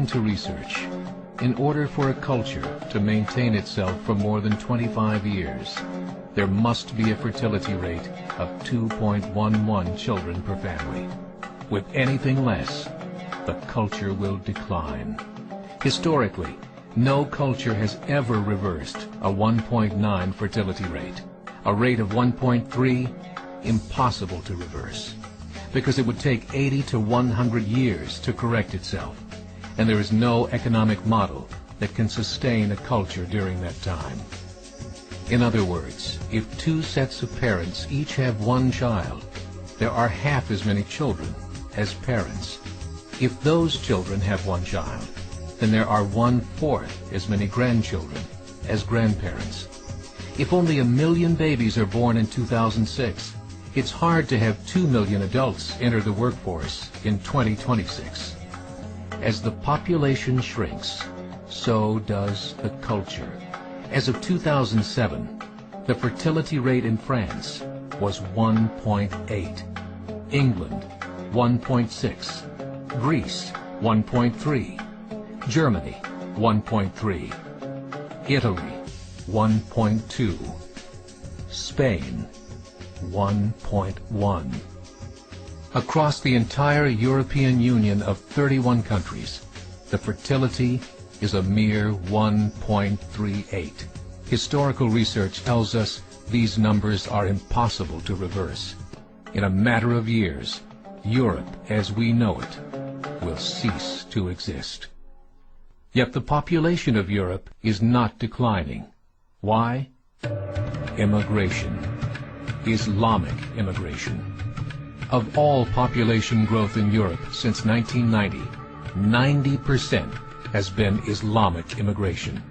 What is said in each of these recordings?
to research. In order for a culture to maintain itself for more than 25 years, there must be a fertility rate of 2.11 children per family. With anything less, the culture will decline. Historically, no culture has ever reversed a 1.9 fertility rate. A rate of 1.3, impossible to reverse, because it would take 80 to 100 years to correct itself, and there is no economic model that can sustain a culture during that time. In other words, if two sets of parents each have one child, there are half as many children as parents. If those children have one child, then there are 1/4 as many grandchildren as grandparents. If only 1 million babies are born in 2006, it's hard to have 2 million adults enter the workforce in 2026. As the population shrinks, so does the culture. As of 2007, the fertility rate in France was 1.8, England 1.6, Greece 1.3, Germany 1.3, Italy 1.2, Spain 1.1. Across the entire European Union of 31 countries, the fertility is a mere 1.38. Historical research tells us these numbers are impossible to reverse. In a matter of years, Europe as we know it will cease to exist. Yet the population of Europe is not declining. Why? Immigration. Islamic immigration. Of all population growth in Europe since 1990, 90% has been Islamic immigration.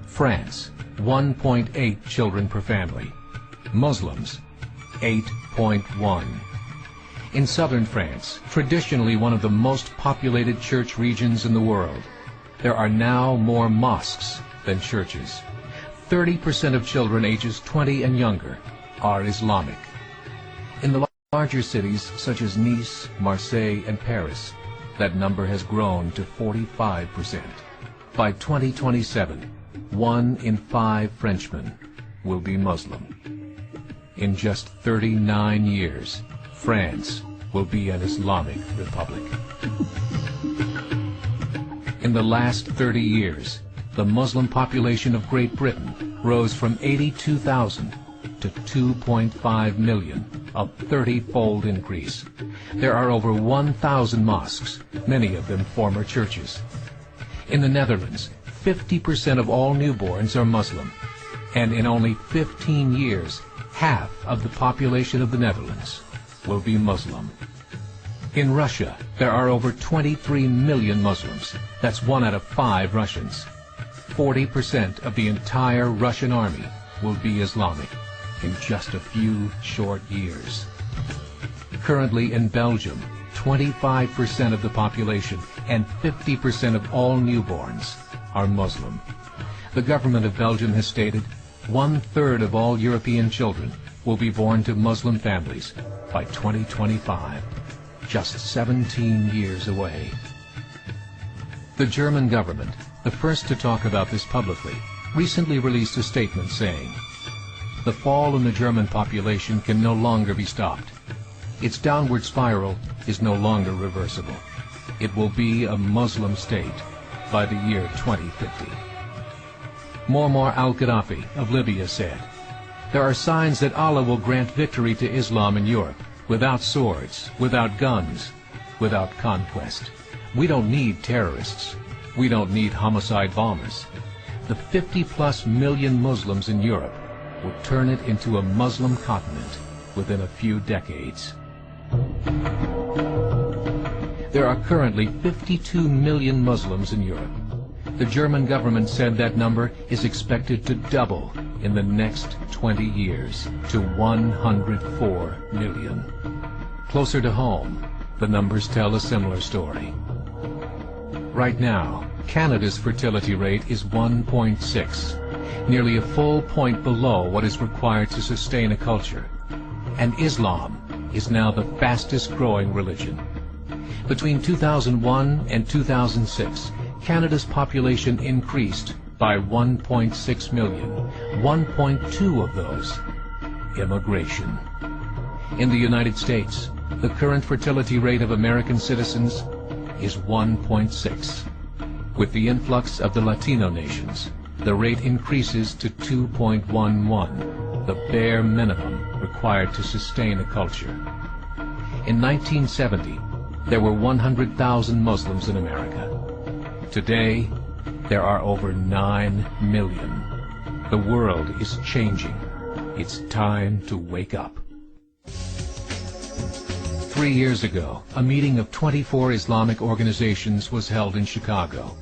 France, 1.8 children per family. Muslims, 8.1. In southern France, traditionally one of the most populated church regions in the world, there are now more mosques than churches. 30% of children ages 20 and younger are Islamic. In the larger cities such as Nice, Marseille, and Paris, that number has grown to 45%. By 2027, 1 in 5 Frenchmen will be Muslim. In just 39 years, France will be an Islamic republic. In the last 30 years, the Muslim population of Great Britain rose from 82,000 to 2.5 million, a 30-fold increase. There are over 1,000 mosques, many of them former churches. In the Netherlands, 50% of all newborns are Muslim, and in only 15 years, half of the population of the Netherlands will be Muslim. In Russia, there are over 23 million Muslims. That's 1 out of 5 Russians. 40% of the entire Russian army will be Islamic in just a few short years. Currently in Belgium, 25% of the population and 50% of all newborns are Muslim. The government of Belgium has stated 1/3 of all European children will be born to Muslim families by 2025, just 17 years away. The German government, the first to talk about this publicly, recently released a statement saying, "The fall in the German population can no longer be stopped. Its downward spiral is no longer reversible. It will be a Muslim state by the year 2050. Muammar al-Gaddafi of Libya said, "There are signs that Allah will grant victory to Islam in Europe, without swords, without guns, without conquest. We don't need terrorists. We don't need homicide bombers. The 50+ million Muslims in Europe will turn it into a Muslim continent within a few decades." There are currently 52 million Muslims in Europe. The German government said that number is expected to double in the next 20 years to 104 million. Closer to home, the numbers tell a similar story. Right now, Canada's fertility rate is 1.6, nearly a full point below what is required to sustain a culture. And Islam is now the fastest growing religion. Between 2001 and 2006, Canada's population increased by 1.6 million, 1.2 of those immigration. In the United States, the current fertility rate of American citizens is 1.6. With the influx of the Latino nations, the rate increases to 2.11, the bare minimum required to sustain a culture. In 1970, there were 100,000 Muslims in America. Today, there are over 9 million. The world is changing. It's time to wake up. 3 years ago, a meeting of 24 Islamic organizations was held in Chicago.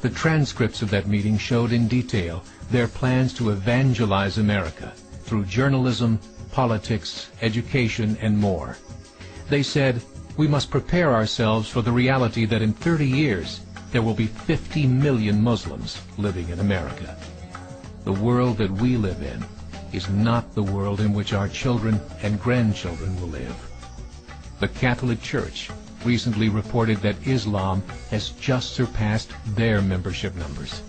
The transcripts of that meeting showed in detail their plans to evangelize America through journalism, politics, education, and more. They said, we must prepare ourselves for the reality that in 30 years, there will be 50 million Muslims living in America. The world that we live in is not the world in which our children and grandchildren will live. The Catholic Church recently reported that Islam has just surpassed their membership numbers.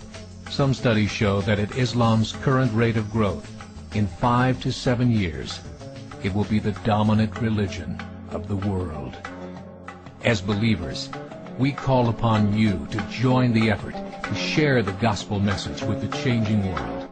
Some studies show that at Islam's current rate of growth, in 5 to 7 years, it will be the dominant religion of the world. As believers, we call upon you to join the effort to share the gospel message with the changing world.